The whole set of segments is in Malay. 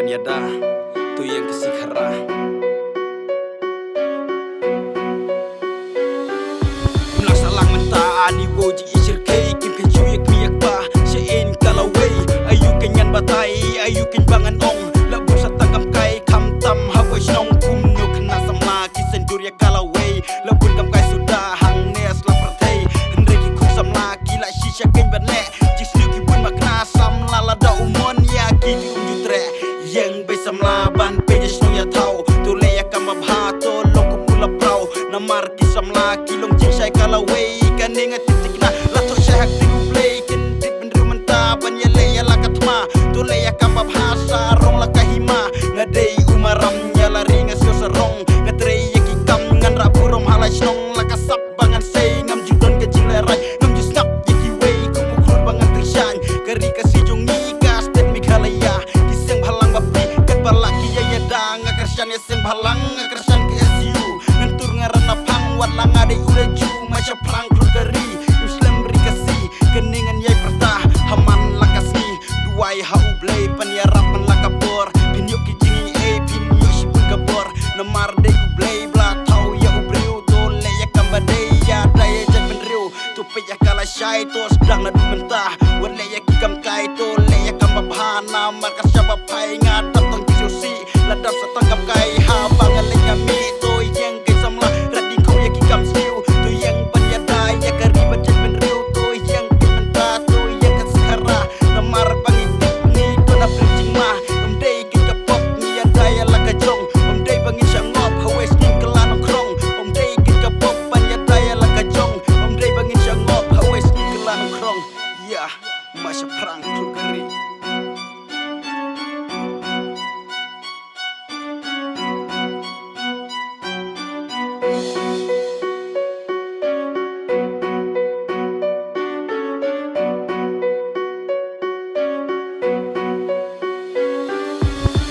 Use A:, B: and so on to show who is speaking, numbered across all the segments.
A: Yada tu yang kasih kara Mlang salang mentah ani woji ishir kei Kim kan juyak miyak ba Syain kalaway Ayu kenyan batai Ayu ken bangan ong Labur sa tanggam kai Kam tam hawai snong Kum no kena sama Kisen durya kalaway Labur kam kai sudah Hang neas lapertay Henreki kum samla Kila shisha ken banle Jis nuki bun makna Samla lada umon Ya kini unjutre Yang besam laban Penyes no ya tau Tule ya kamab hato Loko pula prau Namar kisam laki Long jing syai kalaway Kaninga titik na Lato syai hak tiku play Kendit benru mentah Banya le ya lakatma Tule ya kamab hasa Rong lakahima Ngadei umaram Ya lari ngasio sarong Ngadrei ya kikam Ngan rapurom halai snong Lakasap bangan say Ngam judon kecil lerai Ngam ju snap ya kiway Kumukul bangan trisyan Kari kasih jongi Kastet mikhalaya Kiseng halang bapi Kat balaki ya yada Ngakarsan ya sen halang Ngakarsan ke SU Ngentur ngarana pang Walang adai ulaju Masya perang klub kari Muslim beri kasih Keningan yai pertah Haman lakasni Duai hau blay Penyarapan lakabor Pinyuk kijingi pinyuk sipun kabor Namar de ublay Belatau ya ubriu Tole ya kambadei Ya daya jan benriu Tupe ya kalah syai To sedang nadu mentah Wale ya kikam kai Tole ya kambabha Namar kasyabapai Ngadap tong jisusi Ladap setanggap kai Habang alenya mi To yang kai samla Rading kau ya kikam siu To yang banyada Ya karibat jan benriu To yang kimentah To yang kaskara Namar bangitik ni Dona berincing mah Omdei kikapop Ni ada ya lakajong Omdei bangin syangop Hawes ning kelanong krong Omdei kikapop Banyada ya lakajong Omdei bangin syangop Hawes ning kelanong krong Ya Masya perang klub kari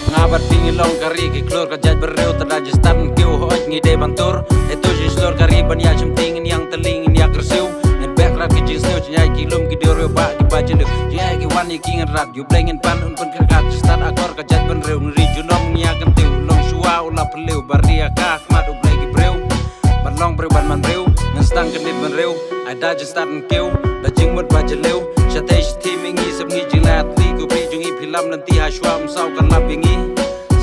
A: Ngabar tinggi long kari ki klor ka jaj bereu tada jistan kiu hoj ngide bantur Eto jis lor kari ban ya jum tingin yang telingin ya kersiu Ngen backrat ki jis neu jnyai ki lum ki dioreu ba ki bajenduk Jnyai ki wan ki ngen rat yu blengin pan un pun kerkat jistan akor ka jaj bereu ngri junom ngia kentiu Long shua ula peleu baria ka khmat ublei ki breu Ban long breu ban man breu ngen stang kendit ban reu Ada jistan kiu da jingmut bajeleu Syate shti mingi sep ngi jinglat li ku pi jungi pilam nanti hashwa msau kan labingi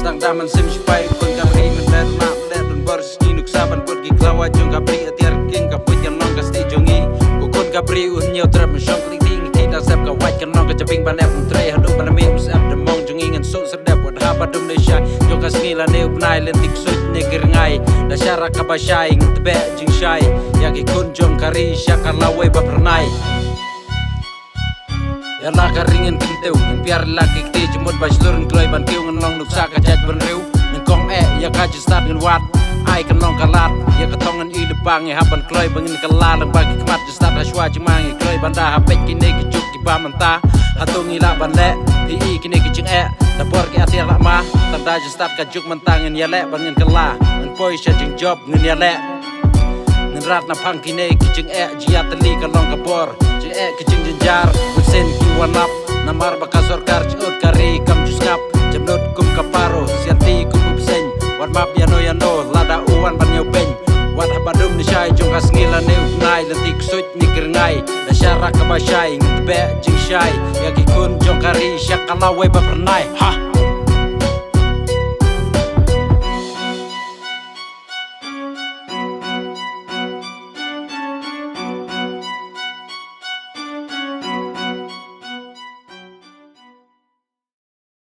A: Stang daman sim shupai kun kabri mendet mak mendet dun boris ni nuk saban put ki klawa jung kabri atiar king kaput yang long kasti jungi ku kun kabri un nyau trap mensyong klik ting kita sep ka white kan long ka japing banep tre hadu banami musap demong jungi ngan sul serdap wat haba dum de shay jong kas ngila ne upnai lentik sut negir ngai da syara ka ba shay ngtbe jing shay ya ki kun jong kari syakar lawe ba pernai Yalah karingin kenteu Impiar laki kti jemut bachelor Ngeloy ban kiu ngen long nuksa ka jaj ban riu Nengkong ya ka jistat ngen wat Ai kan long kalat Ya ketong ngen i lepang Ya haban kloy bangin kalat Leng bagi kemat jistat haswa jemangi Kloy banda hapet kini kijuk ki ba mentah Hatu ngila ban le Pi kini kijing Dapor ki atir lak mah Tanda jistat ka juk mentah ngen ya le bangin kalah Ngen poi sya jing job ngen ya le Ngen rat na pang kini kijing Jia teli ka long kapor Jing kijing jenjar Witsen ki wanap Namar bakasor kar ciut kari kam jus ngap Jemnut kum kaparo Sianti kum upseng Wat map yano Lada uwan ban nyau beng Wat habadum ni syai Jong kas ngila ne upnai Lentik sut ni kerngai Da syara ka ba syai Ngtbe jing syai Yaki kun jong kari Syak kalawe ba pernai Ha